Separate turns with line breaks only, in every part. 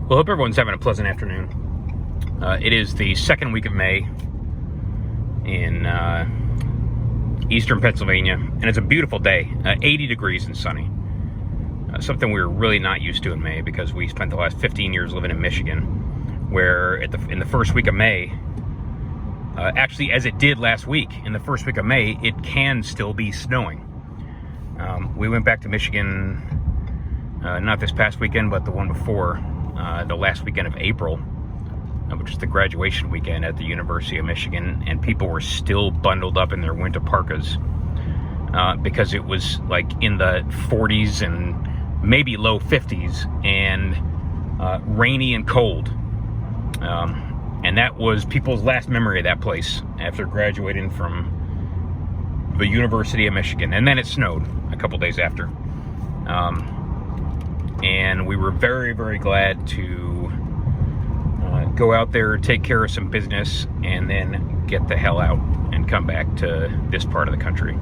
Well, hope everyone's having a pleasant afternoon. It is the second week of May in eastern Pennsylvania, and it's a beautiful day, 80 degrees and sunny. Something we're really not used to in May because we spent the last 15 years living in Michigan, where in the first week of May, actually as it did last week, in the first week of May, it can still be snowing. We went back to Michigan, not this past weekend, but the one before, the last weekend of April, which is the graduation weekend at the University of Michigan, and people were still bundled up in their winter parkas because it was like in the 40s and maybe low 50s and rainy and cold. And that was people's last memory of that place after graduating from the University of Michigan. And then it snowed a couple days after. And we were very, very glad to go out there, take care of some business, and then get the hell out and come back to this part of the country.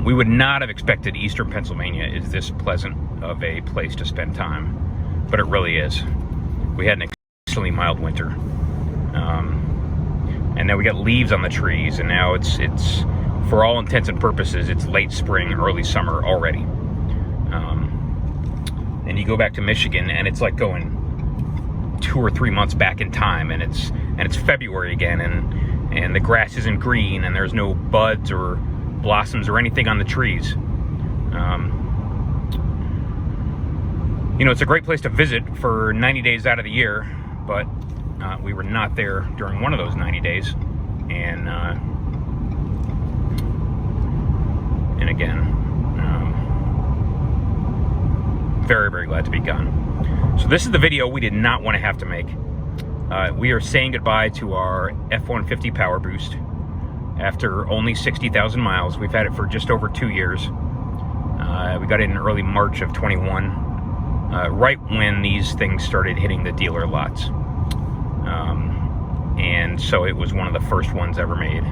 We would not have expected eastern Pennsylvania is this pleasant of a place to spend time, but it really is. We had an extremely mild winter. And then we got leaves on the trees, and now it's for all intents and purposes, it's late spring, early summer already. And you go back to Michigan, and it's like going 2 or 3 months back in time, and it's February again, and the grass isn't green, and there's no buds or blossoms or anything on the trees. You know, it's a great place to visit for 90 days out of the year, but we were not there during one of those 90 days, and again, very, very glad to be gone. So this is the video we did not want to have to make. We are saying goodbye to our F-150 PowerBoost after only 60,000 miles. We've had it for just over 2 years. We got it in early March of 21, right when these things started hitting the dealer lots. And so it was one of the first ones ever made.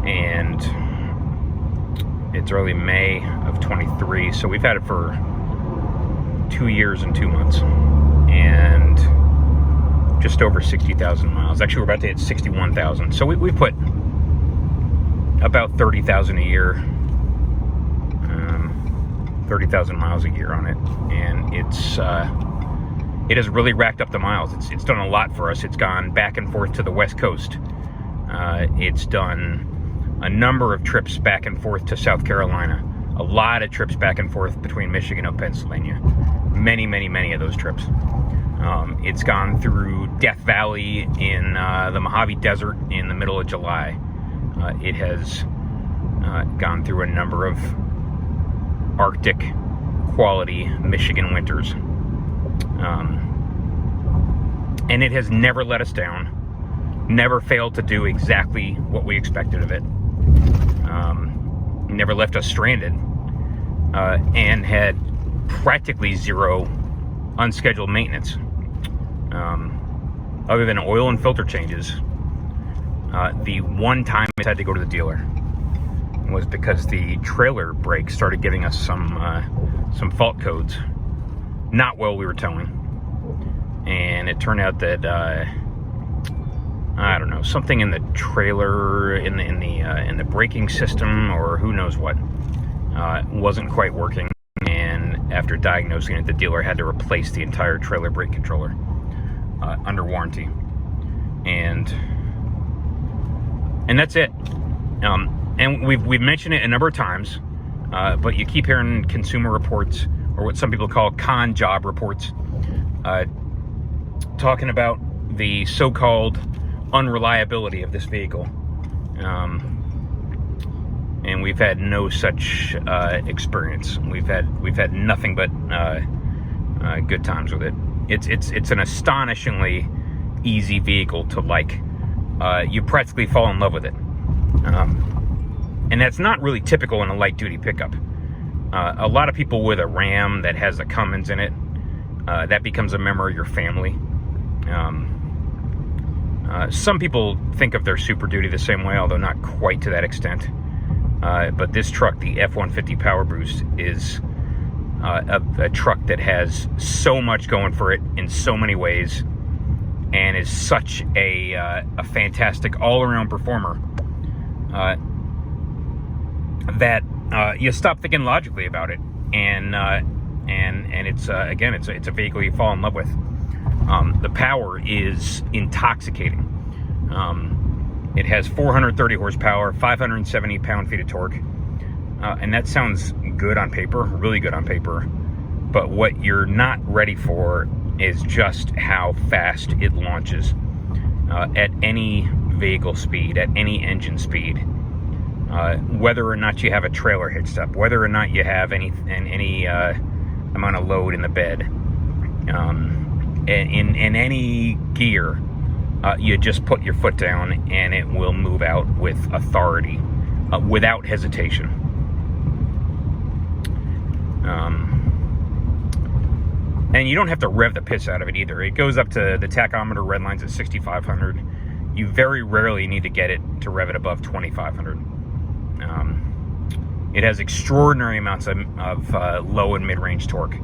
And it's early May of 23, so we've had it for 2 years and 2 months, and just over 60,000 miles. Actually, we're about to hit 61,000. So we put about 30,000 a year, 30,000 miles a year on it, and it has really racked up the miles. It's done a lot for us. It's gone back and forth to the West Coast. It's done a number of trips back and forth to South Carolina. A lot of trips back and forth between Michigan and Pennsylvania. Many, many, many of those trips. It's gone through Death Valley in the Mojave Desert in the middle of July. It has gone through a number of Arctic quality Michigan winters. And it has never let us down, never failed to do exactly what we expected of it. Never left us stranded, and had practically zero unscheduled maintenance, other than oil and filter changes. The one time it had to go to the dealer was because the trailer brake started giving us some fault codes, not while we were towing, and it turned out that I don't know, something in the trailer, in the braking system, or who knows what, wasn't quite working. And after diagnosing it, the dealer had to replace the entire trailer brake controller under warranty. And that's it. And we've mentioned it a number of times, but you keep hearing consumer reports, or what some people call con job reports, talking about the so-called unreliability of this vehicle, and we've had no such experience. We've had nothing but good times with it. It's an astonishingly easy vehicle to like. You practically fall in love with it, and that's not really typical in a light duty pickup. A lot of people with a Ram that has a Cummins in it, that becomes a member of your family. Some people think of their Super Duty the same way, although not quite to that extent. But this truck, the F-150 PowerBoost, is a truck that has so much going for it in so many ways, and is such a fantastic all-around performer, that you stop thinking logically about it, and it's again, it's a vehicle you fall in love with. The power is intoxicating. It has 430 horsepower, 570 pound-feet of torque, and that sounds good on paper, really good on paper. But what you're not ready for is just how fast it launches at any vehicle speed, at any engine speed. Whether or not you have a trailer hitched up, whether or not you have any amount of load in the bed, in any gear, you just put your foot down and it will move out with authority, without hesitation. And you don't have to rev the piss out of it either. It goes up to, the tachometer red lines at 6,500. You very rarely need to get it to rev it above 2,500. It has extraordinary amounts of low and mid-range torque.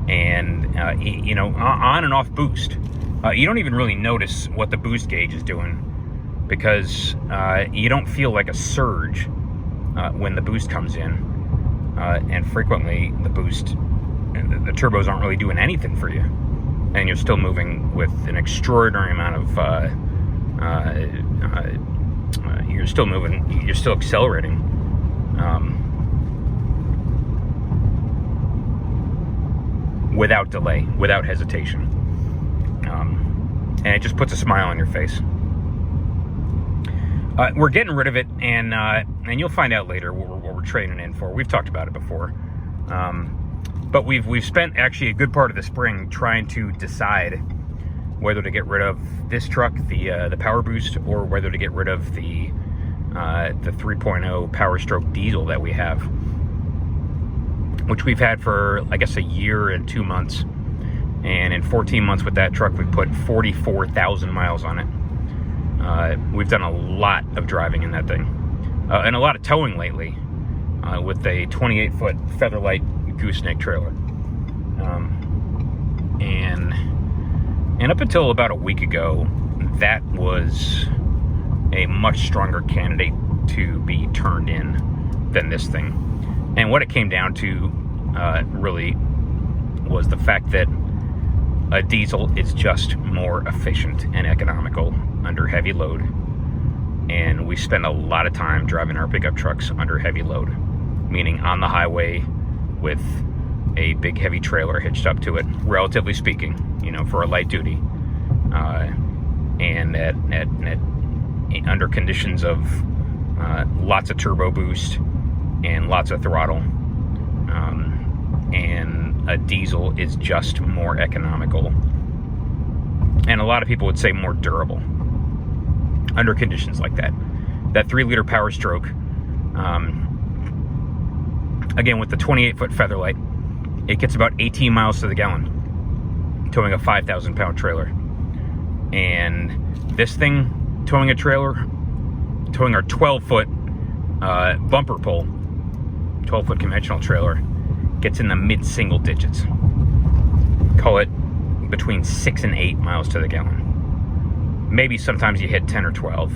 You know, on and off boost. You don't even really notice what the boost gauge is doing, because you don't feel like a surge when the boost comes in. And frequently the boost, the turbos aren't really doing anything for you, and you're still moving with an extraordinary amount of you're still moving, you're still accelerating. Without delay, without hesitation. And it just puts a smile on your face. We're getting rid of it, and you'll find out later what we're trading in for. We've talked about it before. But we've spent actually a good part of the spring trying to decide whether to get rid of this truck, the PowerBoost, or whether to get rid of the 3.0 Power Stroke diesel that we have, which we've had for, I guess, a year and 2 months. And in 14 months with that truck, we put 44,000 miles on it. We've done a lot of driving in that thing, and a lot of towing lately, with a 28-foot Featherlight gooseneck trailer. And up until about a week ago, that was a much stronger candidate to be turned in than this thing. And what it came down to really was the fact that a diesel is just more efficient and economical under heavy load. And we spend a lot of time driving our pickup trucks under heavy load, meaning on the highway with a big heavy trailer hitched up to it, relatively speaking, you know, for a light duty, and at under conditions of lots of turbo boost and lots of throttle. And a diesel is just more economical, and a lot of people would say more durable under conditions like that. That 3-liter Power Stroke, again with the 28-foot Featherlight, it gets about 18 miles to the gallon, towing a 5,000 pound trailer. And this thing, towing a trailer, towing our 12-foot bumper pull, 12-foot conventional trailer, gets in the mid-single digits. Call it between 6 and 8 miles to the gallon. Maybe sometimes you hit 10 or 12,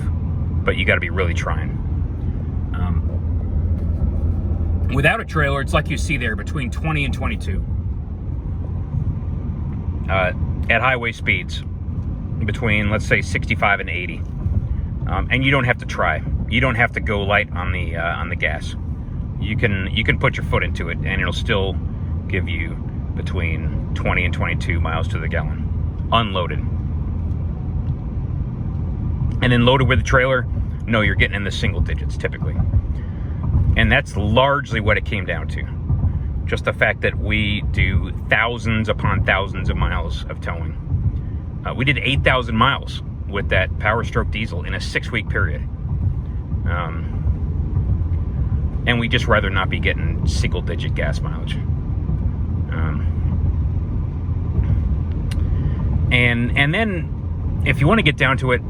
but you got to be really trying. Without a trailer, it's like you see there, between 20 and 22. At highway speeds, between, let's say, 65 and 80. And you don't have to try. You don't have to go light on the gas. You can put your foot into it, and it'll still give you between 20 and 22 miles to the gallon, unloaded. And then loaded with a trailer, no, you're getting in the single digits typically. And that's largely what it came down to. Just the fact that we do thousands upon thousands of miles of towing. We did 8,000 miles with that Power Stroke diesel in a 6-week period. And we just rather not be getting single-digit gas mileage. And then, if you want to get down to it,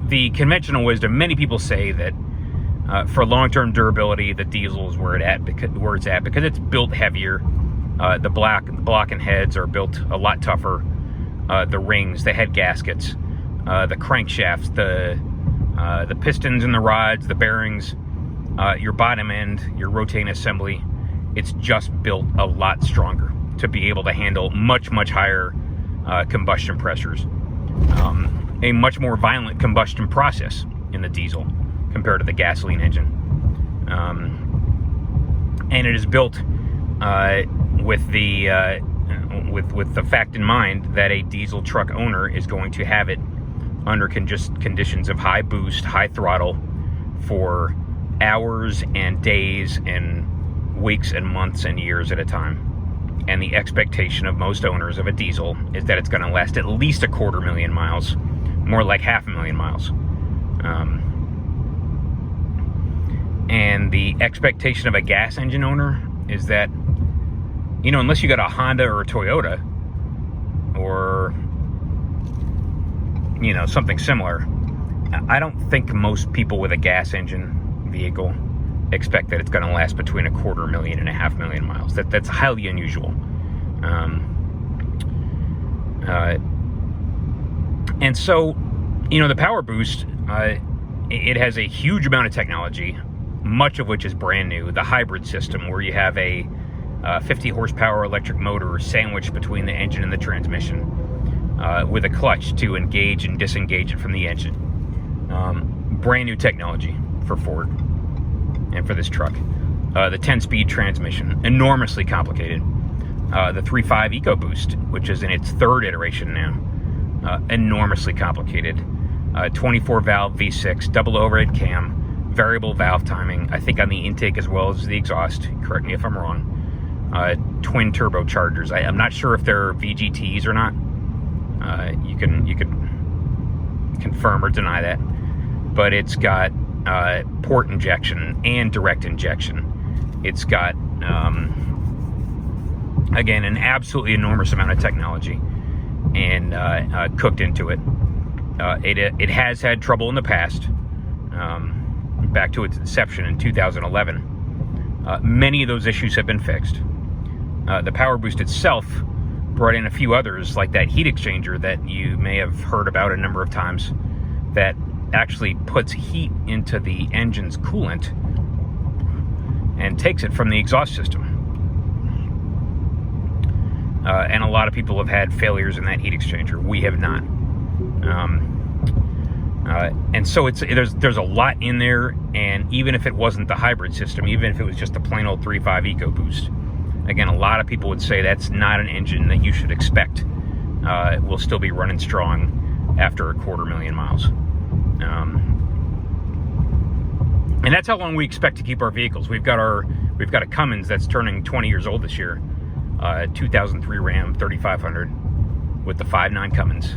the conventional wisdom, many people say that For long-term durability, the diesel is where it's at because it's built heavier. The block and heads are built a lot tougher. The rings, the head gaskets, the crankshafts, the pistons and the rods, the bearings, your bottom end, your rotating assembly, it's just built a lot stronger to be able to handle much higher combustion pressures. A much more violent combustion process in the diesel compared to the gasoline engine. And it is built with the fact in mind that a diesel truck owner is going to have it under conditions of high boost, high throttle for hours and days and weeks and months and years at a time. And the expectation of most owners of a diesel is that it's going to last at least 250,000 miles, more like 500,000 miles. And the expectation of a gas engine owner is that, you know, unless you got a Honda or a Toyota or, you know, something similar, I don't think most people with a gas engine vehicle expect that it's going to last between 250,000 and 500,000 miles. That's highly unusual. And so, you know, the PowerBoost, it has a huge amount of technology, much of which is brand new. The hybrid system, where you have a 50 horsepower electric motor sandwiched between the engine and the transmission, with a clutch to engage and disengage it from the engine. Brand new technology for Ford and for this truck. The 10-speed transmission, enormously complicated. The 3.5 EcoBoost, which is in its third iteration now, enormously complicated. 24-valve V6, double overhead cam, variable valve timing, I think on the intake as well as the exhaust. Correct me if I'm wrong. Twin turbochargers. I'm not sure if they're VGTs or not. You can confirm or deny that. But it's got port injection and direct injection. It's got, again, an absolutely enormous amount of technology and cooked into it. It has had trouble in the past, back to its inception in 2011. Many of those issues have been fixed. The PowerBoost itself brought in a few others, like that heat exchanger that you may have heard about a number of times, that actually puts heat into the engine's coolant and takes it from the exhaust system. And a lot of people have had failures in that heat exchanger. We have not. And so there's a lot in there, and even if it wasn't the hybrid system, even if it was just a plain old 3.5 EcoBoost, again, a lot of people would say that's not an engine that you should expect will still be running strong after 250,000 miles. And that's how long we expect to keep our vehicles. We've got a Cummins that's turning 20 years old this year, 2003 Ram 3500 with the 5.9 Cummins,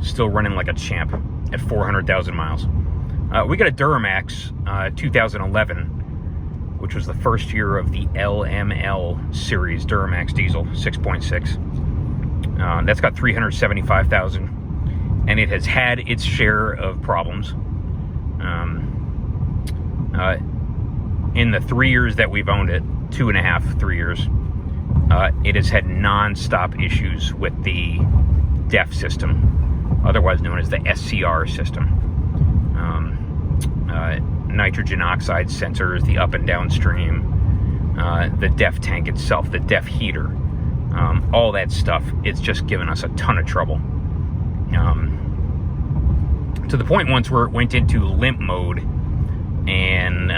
still running like a champ at 400,000 miles. We got a Duramax 2011, which was the first year of the LML series Duramax diesel 6.6. That's got 375,000, and it has had its share of problems. In the 3 years that we've owned it, 2.5, 3 years, it has had non-stop issues with the DEF system, otherwise known as the SCR system. Nitrogen oxide sensors, the up and downstream, the DEF tank itself, the DEF heater, all that stuff. It's just given us a ton of trouble. To the point once where it went into limp mode and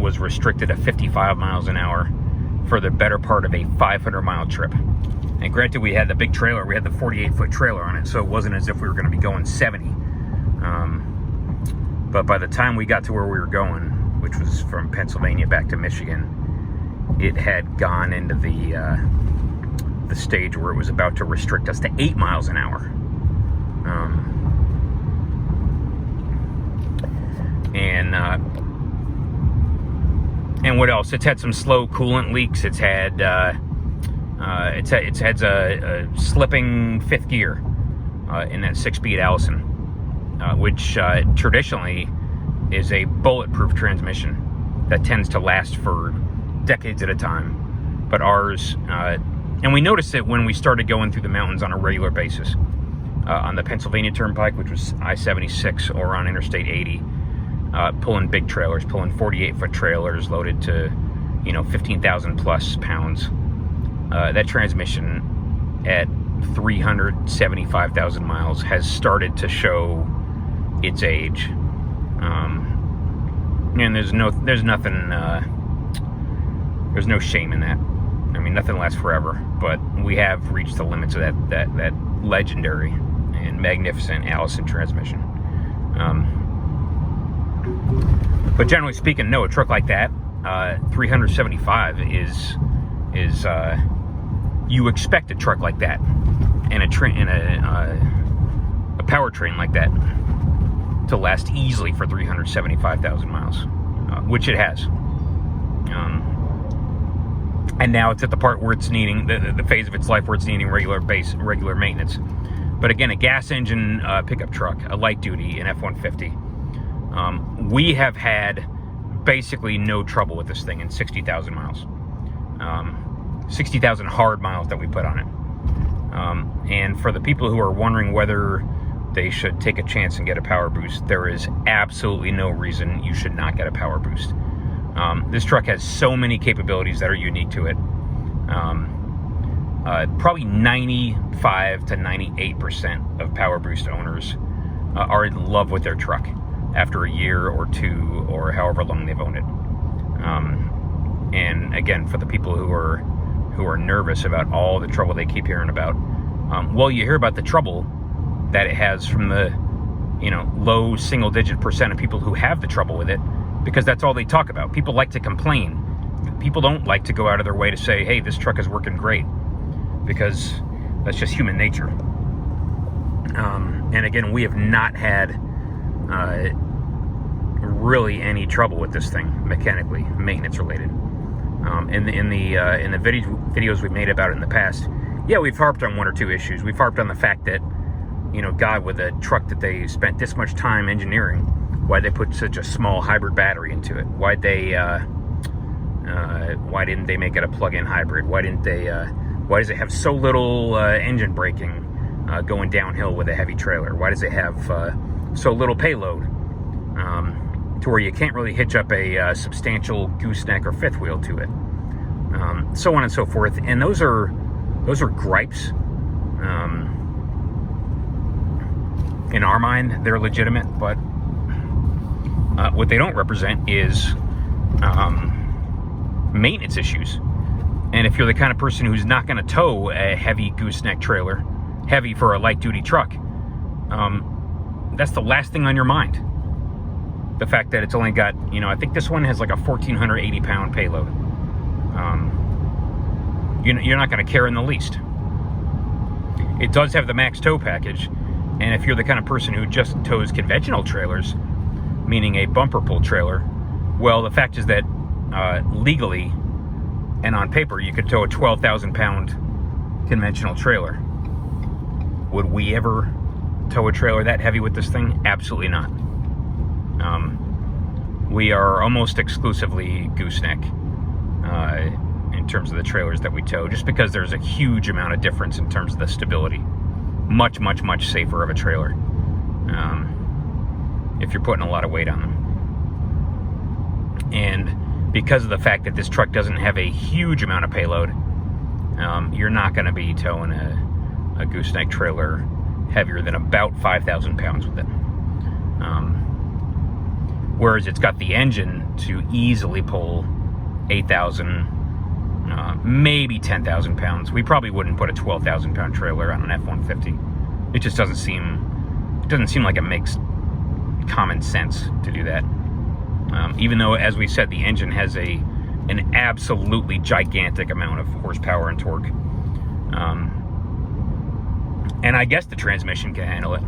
was restricted to 55 miles an hour for the better part of a 500-mile trip. And granted, we had the big trailer, we had the 48-foot trailer on it, so it wasn't as if we were going to be going 70. But by the time we got to where we were going, which was from Pennsylvania back to Michigan, it had gone into the stage where it was about to restrict us to 8 miles an hour. And what else? It's had some slow coolant leaks. It's had a slipping fifth gear in that 6-speed Allison, which traditionally is a bulletproof transmission that tends to last for decades at a time. But ours, and we noticed it when we started going through the mountains on a regular basis. On the Pennsylvania Turnpike, which was I-76, or on Interstate 80, pulling big trailers, pulling 48-foot trailers loaded to, 15,000 plus pounds. That transmission at 375,000 miles has started to show its age. And there's no shame in that. I mean, nothing lasts forever, but we have reached the limits of that legendary and magnificent Allison transmission. But generally speaking, no, a truck like that, 375 is you expect a truck like that and a powertrain like that to last easily for 375,000 miles, which it has. And now it's at the part where it's needing the phase of its life where it's needing regular maintenance. But again, a gas engine pickup truck, a light duty, an F-150. We have had basically no trouble with this thing in 60,000 miles. 60,000 hard miles that we put on it. And for the people who are wondering whether they should take a chance and get a PowerBoost, there is absolutely no reason you should not get a PowerBoost. This truck has so many capabilities that are unique to it. Probably 95 to 98% of PowerBoost owners are in love with their truck after a year or two or however long they've owned it. And again, for the people who are nervous about all the trouble they keep hearing about, well, you hear about the trouble that it has from the low single-digit % of people who have the trouble with it, because that's all they talk about. People like to complain. People don't like to go out of their way to say, hey, this truck is working great, because that's just human nature. And again, we have not had really any trouble with this thing mechanically, maintenance related. In the videos we've made about it in the past, yeah, we've harped on one or two issues. We've harped on the fact that, God, with a truck that they spent this much time engineering, why they put such a small hybrid battery into it? Why didn't they make it a plug-in hybrid? Why does it have so little engine braking going downhill with a heavy trailer? Why does it have so little payload to where you can't really hitch up a substantial gooseneck or fifth wheel to it? So on and so forth. And those are gripes. In our mind, they're legitimate, but what they don't represent is maintenance issues. And if you're the kind of person who's not going to tow a heavy gooseneck trailer, heavy for a light duty truck, that's the last thing on your mind. The fact that it's only got, I think this one has like a 1,480 pound payload. You're not going to care in the least. It does have the max tow package, and if you're the kind of person who just tows conventional trailers, meaning a bumper pull trailer, well, the fact is that legally and on paper, you could tow a 12,000 pound conventional trailer. Would we ever tow a trailer that heavy with this thing? Absolutely not. We are almost exclusively gooseneck in terms of the trailers that we tow, just because there's a huge amount of difference in terms of the stability. Much, much, much safer of a trailer if you're putting a lot of weight on them. And because of the fact that this truck doesn't have a huge amount of payload, you're not going to be towing a gooseneck trailer heavier than about 5,000 pounds with it. Whereas it's got the engine to easily pull 8,000, maybe 10,000 pounds. We probably wouldn't put a 12,000 pound trailer on an F-150. It just doesn't seem like it makes common sense to do that. Even though, as we said, the engine has an absolutely gigantic amount of horsepower and torque. And I guess the transmission can handle it.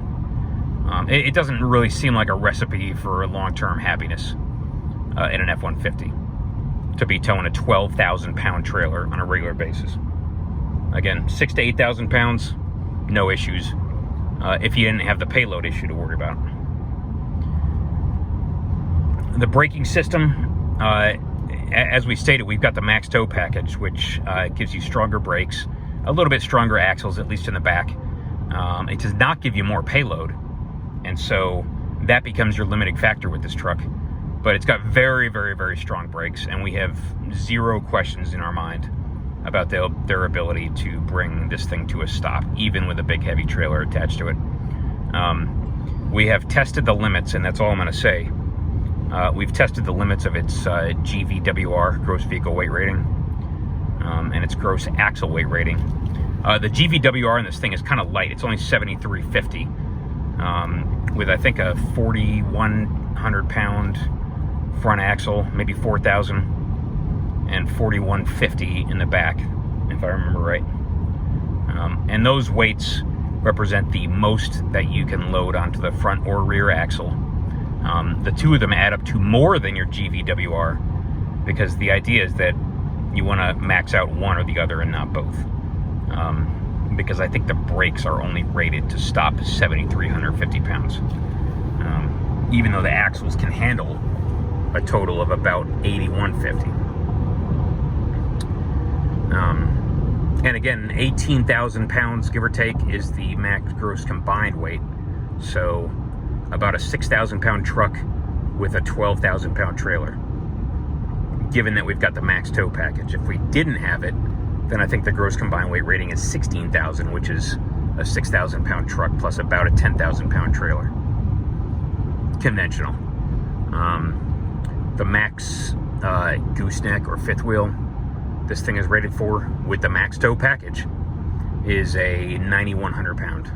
It doesn't really seem like a recipe for long-term happiness in an F-150 to be towing a 12,000 pound trailer on a regular basis. Again, 6,000 to 8,000 pounds, no issues, if you didn't have the payload issue to worry about. The braking system, as we stated, we've got the max tow package, which gives you stronger brakes, a little bit stronger axles, at least in the back. It does not give you more payload, and so that becomes your limiting factor with this truck. But it's got very, very, very strong brakes, and we have zero questions in our mind about their ability to bring this thing to a stop, even with a big heavy trailer attached to it. We have tested the limits, and that's all I'm going to say. We've tested the limits of its GVWR, gross vehicle weight rating, and its gross axle weight rating. The GVWR in this thing is kind of light. It's only 7,350, with I think a 4,100 pound front axle, maybe 4,000, and 4,150 in the back, if I remember right. And those weights represent the most that you can load onto the front or rear axle. The two of them add up to more than your GVWR, because the idea is that you want to max out one or the other and not both. Because I think the brakes are only rated to stop 7,350 pounds, even though the axles can handle a total of about 8,150. And again, 18,000 pounds, give or take, is the max gross combined weight. So about a 6,000 pound truck with a 12,000 pound trailer, given that we've got the max tow package. If we didn't have it, then I think the gross combined weight rating is 16,000, which is a 6,000 pound truck plus about a 10,000 pound trailer. Conventional. The max gooseneck or fifth wheel this thing is rated for, with the max tow package, is a 9,100 pound,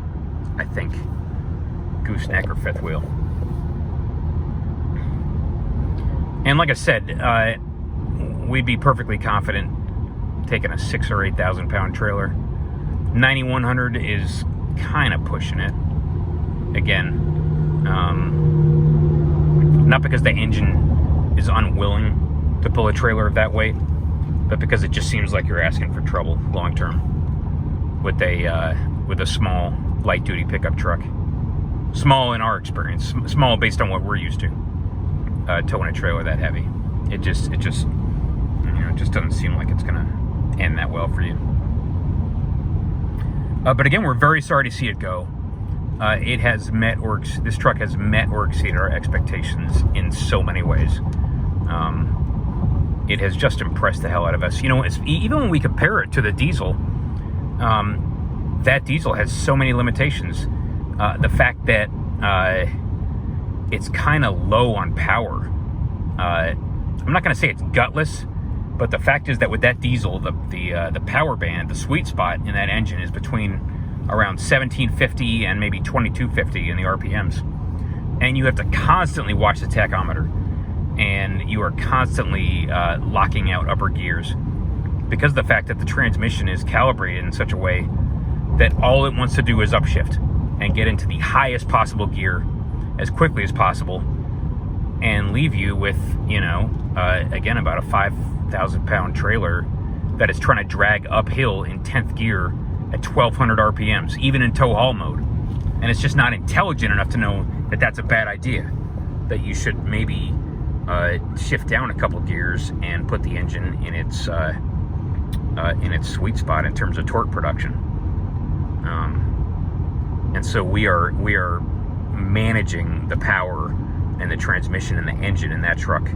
I think, gooseneck or fifth wheel. And like I said, we'd be perfectly confident taking a 6,000 or 8,000 pound trailer. 9,100 is kind of pushing it. Again, not because the engine is unwilling to pull a trailer of that weight, but because it just seems like you're asking for trouble long term with a small light duty pickup truck. Small in our experience, small based on what we're used to, towing a trailer that heavy. It just doesn't seem like it's gonna end that well for you. But again, we're very sorry to see it go. This truck has met or exceeded our expectations in so many ways. It has just impressed the hell out of us. You know, even when we compare it to the diesel, that diesel has so many limitations. The fact that it's kind of low on power. I'm not going to say it's gutless, but the fact is that with that diesel, the power band, the sweet spot in that engine is between around 1750 and maybe 2250 in the RPMs. And you have to constantly watch the tachometer, and you are constantly locking out upper gears because of the fact that the transmission is calibrated in such a way that all it wants to do is upshift and get into the highest possible gear as quickly as possible, and leave you with, again, about a 5,000 pound trailer that is trying to drag uphill in 10th gear at 1,200 RPMs, even in tow haul mode. And it's just not intelligent enough to know that that's a bad idea, that you should maybe shift down a couple gears and put the engine in its sweet spot in terms of torque production. And so we are managing the power and the transmission and the engine in that truck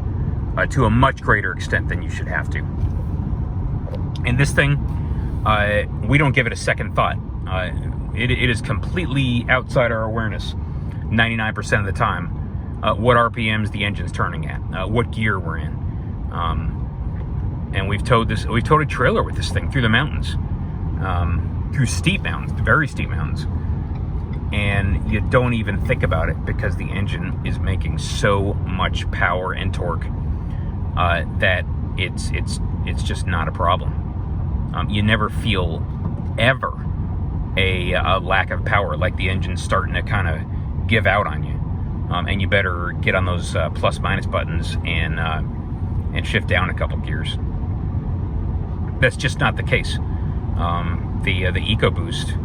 to a much greater extent than you should have to. And this thing, we don't give it a second thought. It is completely outside our awareness 99% of the time what RPMs the engine's turning at, what gear we're in. And we've towed a trailer with this thing through the mountains, through steep mountains, very steep mountains. And you don't even think about it because the engine is making so much power and torque that it's just not a problem. You never feel ever a lack of power, like the engine's starting to kind of give out on you, and you better get on those plus minus buttons and shift down a couple gears. That's just not the case. The EcoBoost,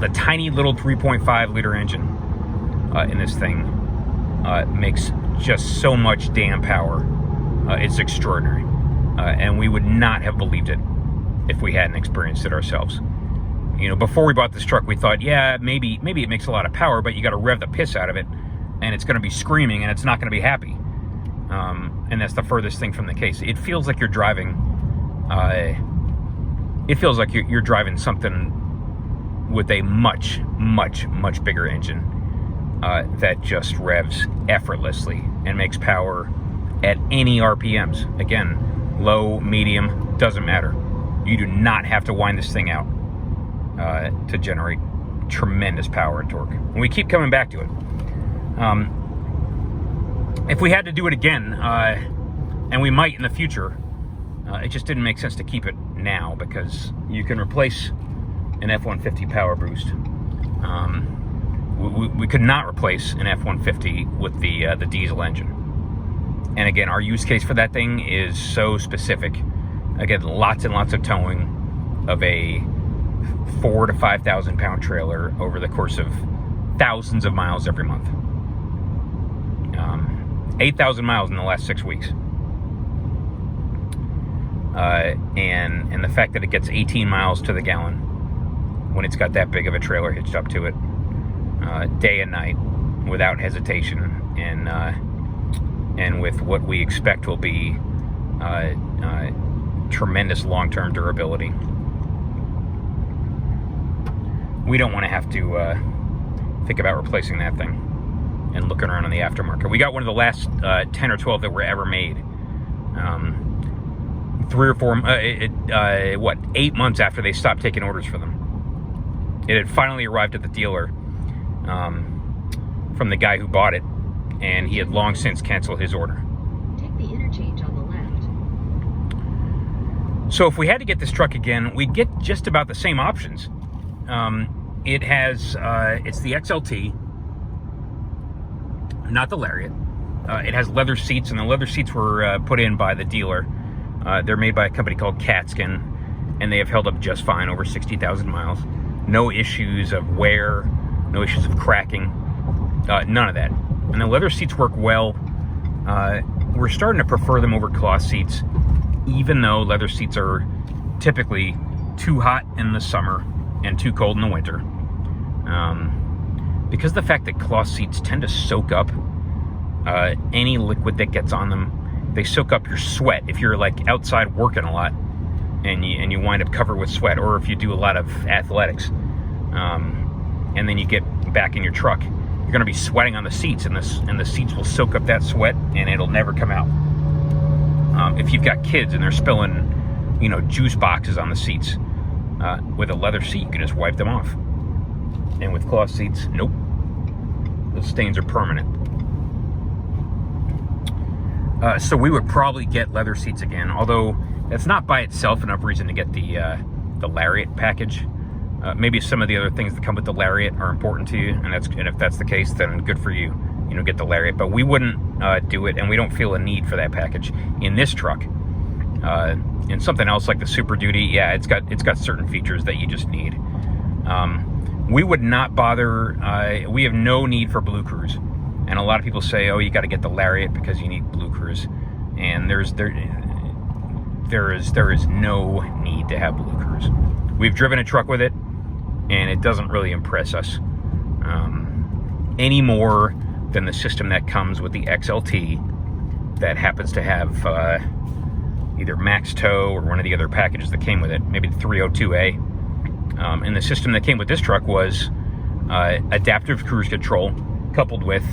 the tiny little 3.5 liter engine in this thing makes just so much damn power. It's extraordinary. And we would not have believed it if we hadn't experienced it ourselves. You know, before we bought this truck, we thought, yeah, maybe it makes a lot of power, but you got to rev the piss out of it, and it's going to be screaming, and it's not going to be happy. And that's the furthest thing from the case. It feels like you're driving. It feels like you're driving something with a much, much, much bigger engine that just revs effortlessly and makes power at any RPMs. Again, low, medium, doesn't matter. You do not have to wind this thing out to generate tremendous power and torque. And we keep coming back to it. If we had to do it again, and we might in the future, it just didn't make sense to keep it now, because you can replace an F-150 PowerBoost. We could not replace an F-150 with the diesel engine. And again, our use case for that thing is so specific. Again, lots and lots of towing of a 4,000 to 5,000 pound trailer over the course of thousands of miles every month. 8,000 miles in the last 6 weeks. And the fact that it gets 18 miles to the gallon when it's got that big of a trailer hitched up to it, day and night, without hesitation, and with what we expect will be tremendous long-term durability. We don't want to have to think about replacing that thing and looking around in the aftermarket. We got one of the last 10 or 12 that were ever made. 8 months after they stopped taking orders for them. It had finally arrived at the dealer from the guy who bought it, and he had long since canceled his order.
Take the interchange on the left.
So if we had to get this truck again, we'd get just about the same options. It has, it's the XLT, not the Lariat. It has leather seats, and the leather seats were put in by the dealer. They're made by a company called Catskin, and they have held up just fine over 60,000 miles. No issues of wear, no issues of cracking, none of that. And the leather seats work well. We're starting to prefer them over cloth seats, even though leather seats are typically too hot in the summer and too cold in the winter. Because of the fact that cloth seats tend to soak up any liquid that gets on them. They soak up your sweat if you're like outside working a lot and you wind up covered with sweat, or if you do a lot of athletics, and then you get back in your truck, you're going to be sweating on the seats, and the seats will soak up that sweat, and it'll never come out. If you've got kids and they're spilling, juice boxes on the seats, with a leather seat, you can just wipe them off. And with cloth seats, nope. Those stains are permanent. So we would probably get leather seats again, although that's not by itself enough reason to get the Lariat package. Maybe some of the other things that come with the Lariat are important to you, and if that's the case, then good for you. Get the Lariat, but we wouldn't do it, and we don't feel a need for that package in this truck. In something else like the Super Duty, yeah, it's got certain features that you just need. We would not bother. We have no need for Blue Cruise, and a lot of people say, "Oh, you got to get the Lariat because you need Blue Cruise," and there is no need to have Blue Cruise. We've driven a truck with it, and it doesn't really impress us any more than the system that comes with the XLT that happens to have either Max Tow or one of the other packages that came with it, maybe the 302A. And the system that came with this truck was adaptive cruise control coupled with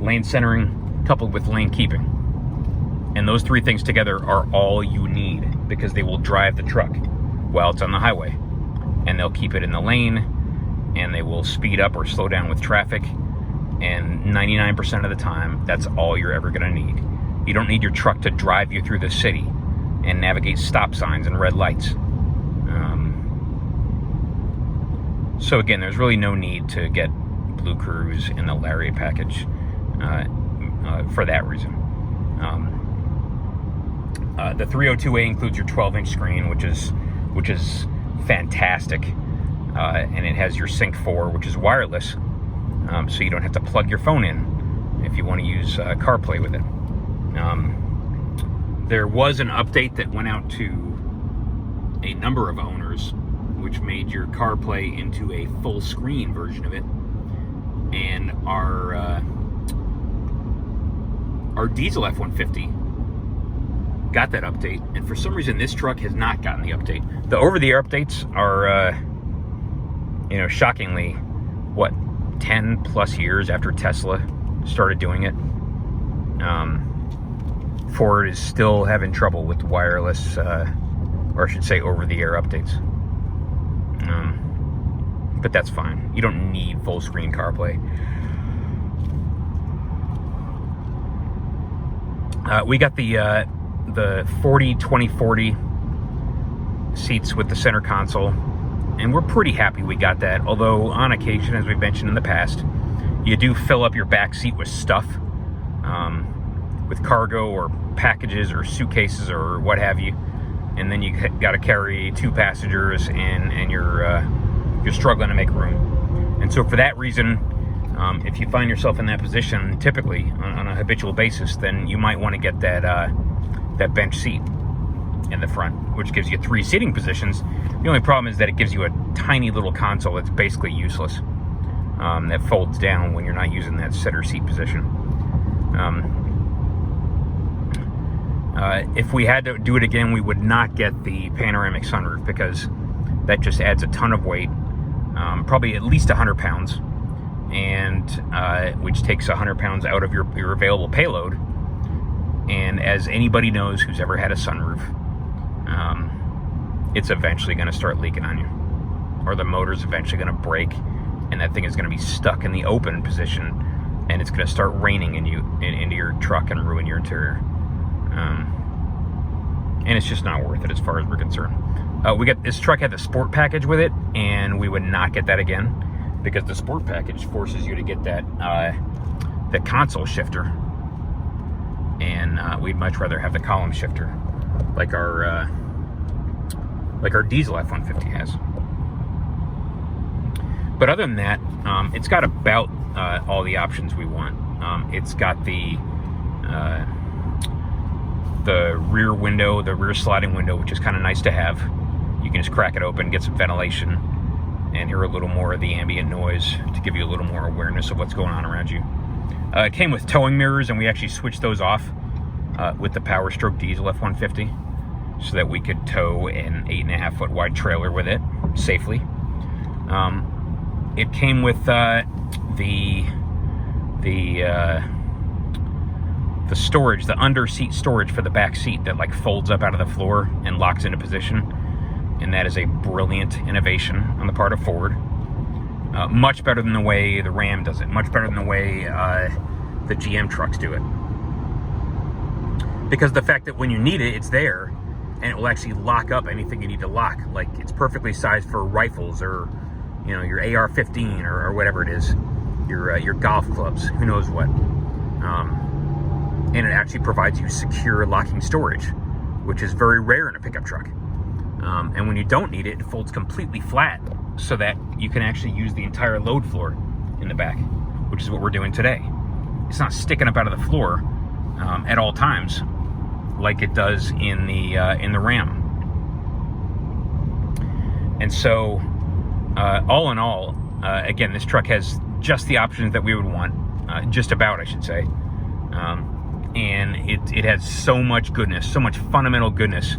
lane centering coupled with lane keeping. And those three things together are all you need, because they will drive the truck while it's on the highway. And they'll keep it in the lane, and they will speed up or slow down with traffic. And 99% of the time, that's all you're ever gonna need. You don't need your truck to drive you through the city and navigate stop signs and red lights. So again, there's really no need to get Blue Cruise in the Lariat package for that reason. The 302A includes your 12-inch screen, which is fantastic. and it has your Sync 4, which is wireless, so you don't have to plug your phone in if you want to use CarPlay with it. There was an update that went out to a number of owners, which made your CarPlay into a full screen version of it. And our diesel F-150 got that update, and for some reason this truck has not gotten the update. The over-the-air updates are, shockingly, what, 10 plus years after Tesla started doing it. Ford is still having trouble with wireless, or I should say over-the-air updates. But that's fine. You don't need full screen CarPlay. We got the 40-20-40 seats with the center console, and we're pretty happy we got that. Although on occasion, as we've mentioned in the past, you do fill up your back seat with stuff, with cargo or packages or suitcases or what have you, and then you got to carry 2 passengers, and you're struggling to make room. And so for that reason, if you find yourself in that position, typically on a habitual basis, then you might want to get that bench seat in the front, which gives you 3 seating positions. The only problem is that it gives you a tiny little console that's basically useless, that folds down when you're not using that center seat position. If we had to do it again, we would not get the panoramic sunroof, because that just adds a ton of weight, probably at least 100 pounds, and which takes 100 pounds out of your available payload. And as anybody knows who's ever had a sunroof, it's eventually going to start leaking on you, or the motor's eventually going to break, and that thing is going to be stuck in the open position, and it's going to start raining into your truck and ruin your interior. And it's just not worth it as far as we're concerned. This truck had the sport package with it, and we would not get that again, because the sport package forces you to get that the console shifter, and we'd much rather have the column shifter, like our diesel F-150 has. But other than that, it's got about all the options we want. It's got the rear window, the rear sliding window, which is kind of nice to have. You can just crack it open, get some ventilation, and hear a little more of the ambient noise to give you a little more awareness of what's going on around you. It came with towing mirrors, and we actually switched those off with the Power Stroke diesel F-150, so that we could tow an 8.5-foot wide trailer with it safely. It came with the storage, the under seat storage for the back seat that like folds up out of the floor and locks into position, and that is a brilliant innovation on the part of Ford. Much better than the way the Ram does it, much better than the way the GM trucks do it, because the fact that when you need it, it's there, and it will actually lock up anything you need to lock. Like, it's perfectly sized for rifles, or your AR-15 or whatever it is, your golf clubs, who knows what. And it actually provides you secure locking storage, which is very rare in a pickup truck. And when you don't need it, it folds completely flat, so that you can actually use the entire load floor in the back, which is what we're doing today. It's not sticking up out of the floor at all times like it does in the Ram. And so, all in all, again, this truck has just the options that we would want, just about, I should say. And it has so much goodness, so much fundamental goodness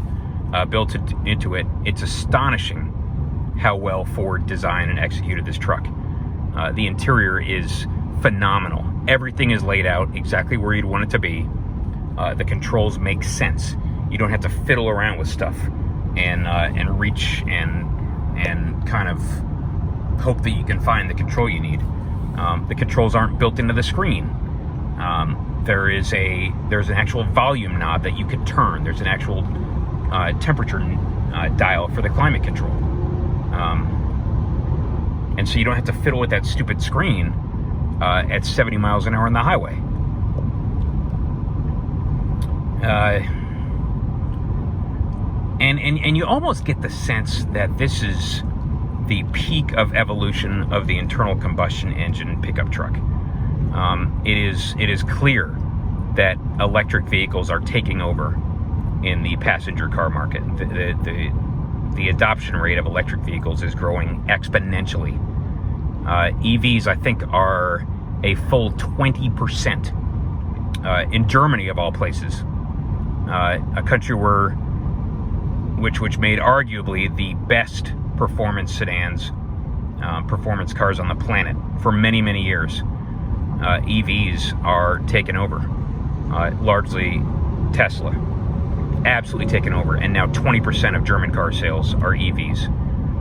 built into it. It's astonishing how well Ford designed and executed this truck. The interior is phenomenal. Everything is laid out exactly where you'd want it to be. The controls make sense. You don't have to fiddle around with stuff and reach and kind of hope that you can find the control you need. The controls aren't built into the screen. There's an actual volume knob that you can turn. There's an actual temperature dial for the climate control. And so you don't have to fiddle with that stupid screen at 70 miles an hour on the highway. And you almost get the sense that this is the peak of evolution of the internal combustion engine pickup truck. It is clear that electric vehicles are taking over in the passenger car market. The adoption rate of electric vehicles is growing exponentially. EVs, I think, are a full 20% in Germany, of all places, a country which made arguably the best performance sedans, performance cars on the planet for many, many years. EVs are taking over, largely Tesla, absolutely taken over, and now 20% of German car sales are EVs,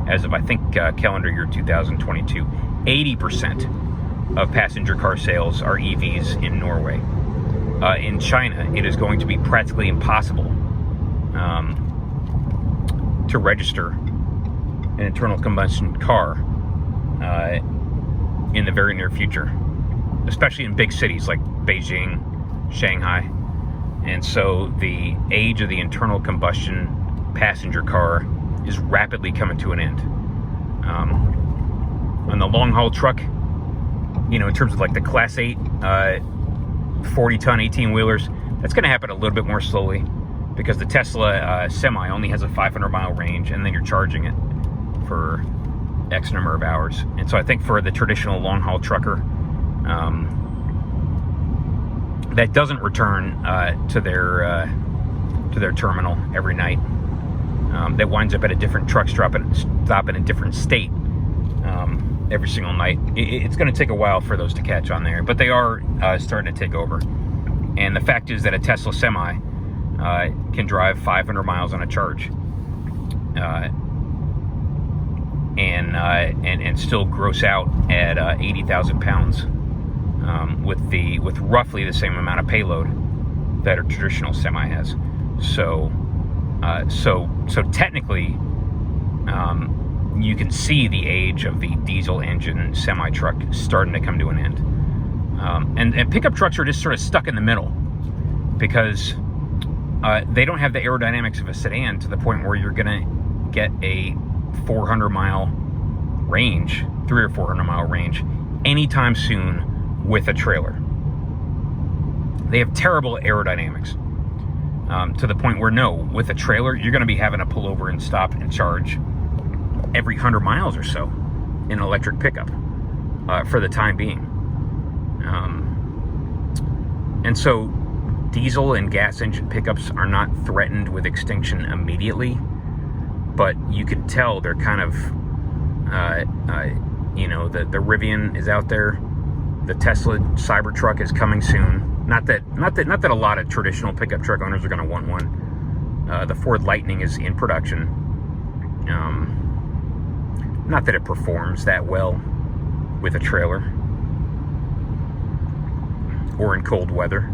as of, I think, calendar year 2022. 80% of passenger car sales are EVs in Norway. In China, it is going to be practically impossible to register an internal combustion car in the very near future, especially in big cities like Beijing, Shanghai. And so the age of the internal combustion passenger car is rapidly coming to an end. On the long haul truck, in terms of like the Class 8, 40-ton 18-wheelers, that's going to happen a little bit more slowly, because the Tesla Semi only has a 500-mile range, and then you're charging it for X number of hours. And so I think for the traditional long-haul trucker, that doesn't return to their terminal every night, that winds up at a different truck stop in a different state every single night. It's going to take a while for those to catch on there, but they are starting to take over. And the fact is that a Tesla Semi can drive 500 miles on a charge, and still gross out at 80,000 pounds with roughly the same amount of payload that a traditional Semi has. So technically, you can see the age of the diesel engine semi truck starting to come to an end. And pickup trucks are just sort of stuck in the middle, because they don't have the aerodynamics of a sedan to the point where you're going to get a 400-mile range, 300 or 400-mile range, anytime soon with a trailer. They have terrible aerodynamics, to the point where, no, with a trailer, you're going to be having to pull over and stop and charge every 100 miles or so in an electric pickup for the time being. And so diesel and gas engine pickups are not threatened with extinction immediately, but you can tell they're kind of, the Rivian is out there. The Tesla Cybertruck is coming soon. Not that a lot of traditional pickup truck owners are going to want one. The Ford Lightning is in production. Not that it performs that well with a trailer or in cold weather.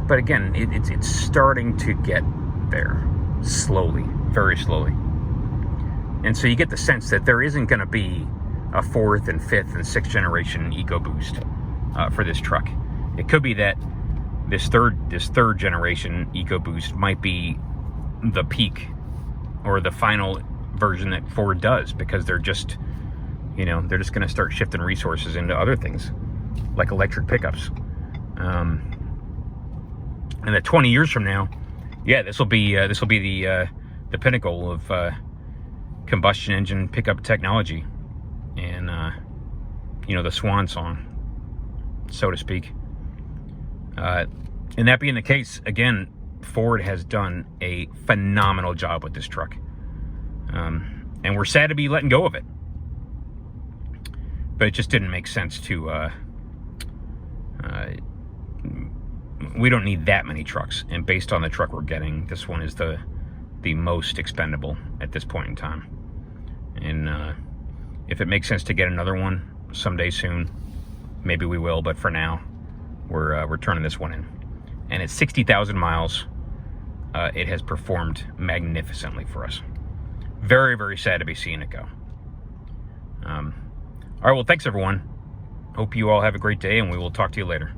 But again, it's starting to get there, slowly, very slowly. And so you get the sense that there isn't going to be a 4th and 5th and 6th generation EcoBoost for this truck. It could be that this third generation EcoBoost might be the peak or the final version that Ford does, because they're just going to start shifting resources into other things like electric pickups. And that 20 years from now, yeah, this will be the pinnacle of combustion engine pickup technology, and the swan song, so to speak. And that being the case, again, Ford has done a phenomenal job with this truck, and we're sad to be letting go of it, but it just didn't make sense to. We don't need that many trucks, and based on the truck we're getting, this one is the most expendable at this point in time. And if it makes sense to get another one someday soon, maybe we will. But for now, we're turning this one in. And at 60,000 miles, it has performed magnificently for us. Very, very sad to be seeing it go. All right, well, thanks everyone. Hope you all have a great day, and we will talk to you later.